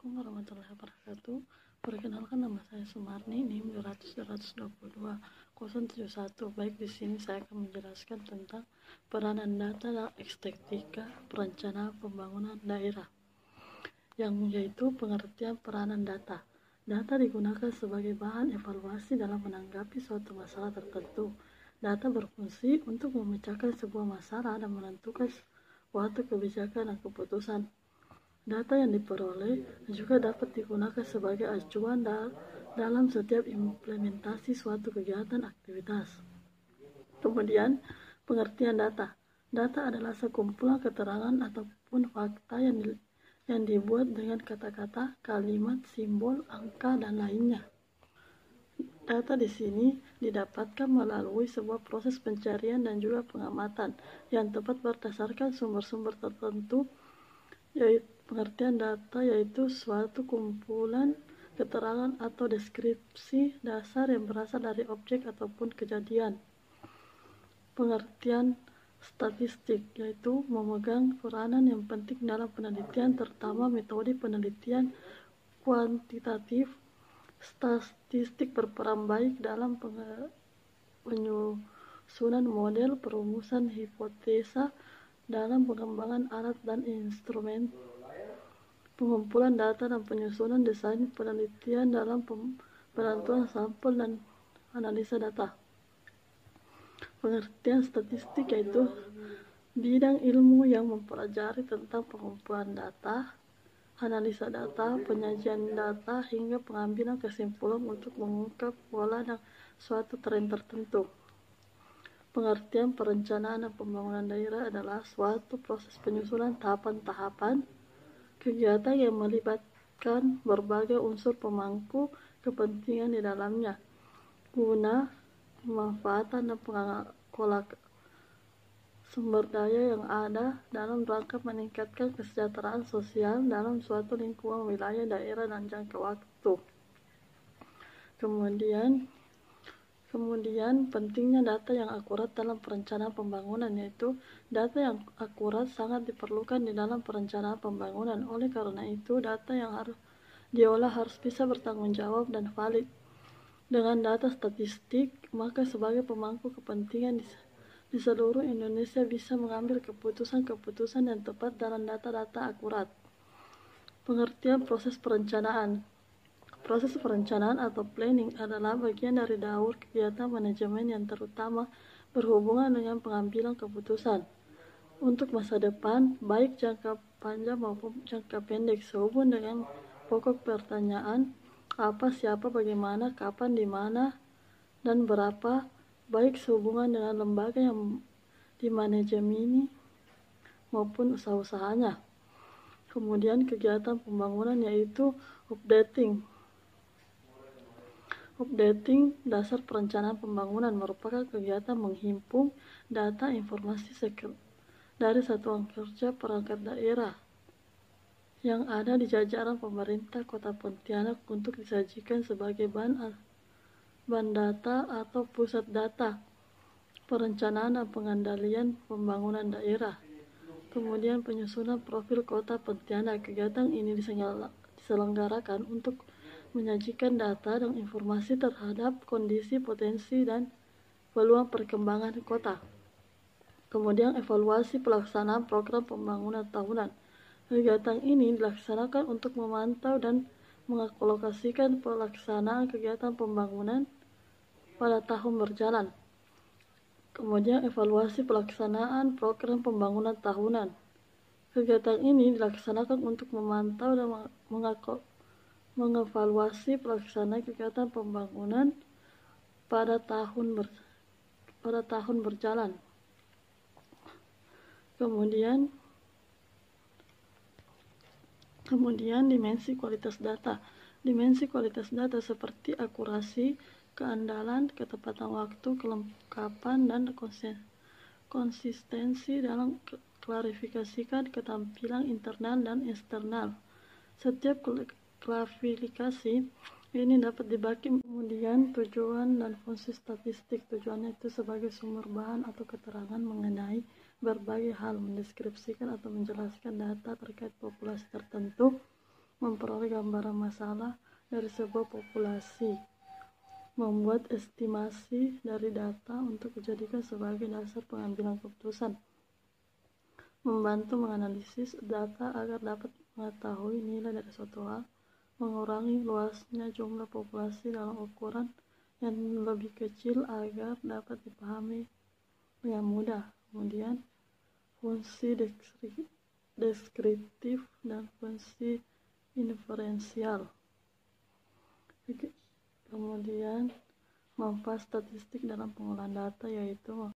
Assalamualaikum warahmatullahi wabarakatuh. Perkenalkan, nama saya Sumarni, NIM 200-222-071. Baik, di sini saya akan menjelaskan tentang peranan data dalam estetika perencanaan pembangunan daerah, yang yaitu pengertian peranan data. Data digunakan sebagai bahan evaluasi dalam menanggapi suatu masalah tertentu. Data berfungsi untuk memecahkan sebuah masalah dan menentukan suatu kebijakan dan keputusan. Data yang diperoleh juga dapat digunakan sebagai acuan dalam setiap implementasi suatu kegiatan aktivitas. Kemudian, pengertian data. Data adalah sekumpulan keterangan ataupun fakta yang dibuat dengan kata-kata, kalimat, simbol, angka, dan lainnya. Data di sini didapatkan melalui sebuah proses pencarian dan juga pengamatan yang tepat berdasarkan sumber-sumber tertentu. Yaitu pengertian data yaitu suatu kumpulan keterangan atau deskripsi dasar yang berasal dari objek ataupun kejadian. Pengertian statistik yaitu memegang peranan yang penting dalam penelitian, terutama metode penelitian kuantitatif. Statistik berperan baik dalam penyusunan model, perumusan hipotesa, dalam pengembangan alat dan instrumen, pengumpulan data dan penyusunan desain penelitian, dalam penentuan sampel dan analisa data. Pengertian statistik yaitu bidang ilmu yang mempelajari tentang pengumpulan data, analisa data, penyajian data, hingga pengambilan kesimpulan untuk mengungkap pola dan suatu tren tertentu. Pengertian perencanaan dan pembangunan daerah adalah suatu proses penyusunan tahapan-tahapan kegiatan yang melibatkan berbagai unsur pemangku kepentingan di dalamnya, guna pemanfaatan dan pengelolaan sumber daya yang ada dalam rangka meningkatkan kesejahteraan sosial dalam suatu lingkungan wilayah daerah dan jangka waktu. Kemudian pentingnya data yang akurat dalam perencanaan pembangunan, yaitu data yang akurat sangat diperlukan di dalam perencanaan pembangunan. Oleh karena itu, data yang harus diolah harus bisa bertanggung jawab dan valid. Dengan data statistik, maka sebagai pemangku kepentingan di seluruh Indonesia bisa mengambil keputusan-keputusan yang tepat dalam data-data akurat. Pengertian proses perencanaan. Proses perencanaan atau planning adalah bagian dari daur kegiatan manajemen yang terutama berhubungan dengan pengambilan keputusan untuk masa depan, baik jangka panjang maupun jangka pendek, sehubung dengan pokok pertanyaan apa, siapa, bagaimana, kapan, di mana, dan berapa, baik sehubungan dengan lembaga yang dimanajemeni maupun usaha-usahanya. Kemudian kegiatan pembangunan yaitu updating dasar perencanaan pembangunan merupakan kegiatan menghimpun data informasi dari satuan kerja perangkat daerah yang ada di jajaran pemerintah Kota Pontianak untuk disajikan sebagai bahan data atau pusat data perencanaan dan pengendalian pembangunan daerah. Kemudian penyusunan profil Kota Pontianak. Kegiatan ini diselenggarakan untuk menyajikan data dan informasi terhadap kondisi, potensi, dan peluang perkembangan kota. Kemudian evaluasi pelaksanaan program pembangunan tahunan. Kegiatan ini dilaksanakan untuk memantau dan mengalokasikan pelaksanaan kegiatan pembangunan pada tahun berjalan. Kemudian evaluasi pelaksanaan program pembangunan tahunan. Kegiatan ini dilaksanakan untuk memantau dan mengevaluasi pelaksanaan kegiatan pembangunan pada tahun berjalan. Kemudian dimensi kualitas data. Dimensi kualitas data seperti akurasi, keandalan, ketepatan waktu, kelengkapan, dan konsistensi dalam klarifikasikan ketampilan internal dan eksternal. Setiap klarifikasi ini dapat dibagi. Kemudian tujuan dan fungsi statistik. Tujuannya itu sebagai sumber bahan atau keterangan mengenai berbagai hal, mendeskripsikan atau menjelaskan data terkait populasi tertentu, memperoleh gambaran masalah dari sebuah populasi, membuat estimasi dari data untuk dijadikan sebagai dasar pengambilan keputusan, membantu menganalisis data agar dapat mengetahui nilai dari suatu hal, mengurangi luasnya jumlah populasi dalam ukuran yang lebih kecil agar dapat dipahami dengan mudah. Kemudian fungsi deskriptif dan fungsi inferensial. Kemudian manfaat statistik dalam pengolahan data yaitu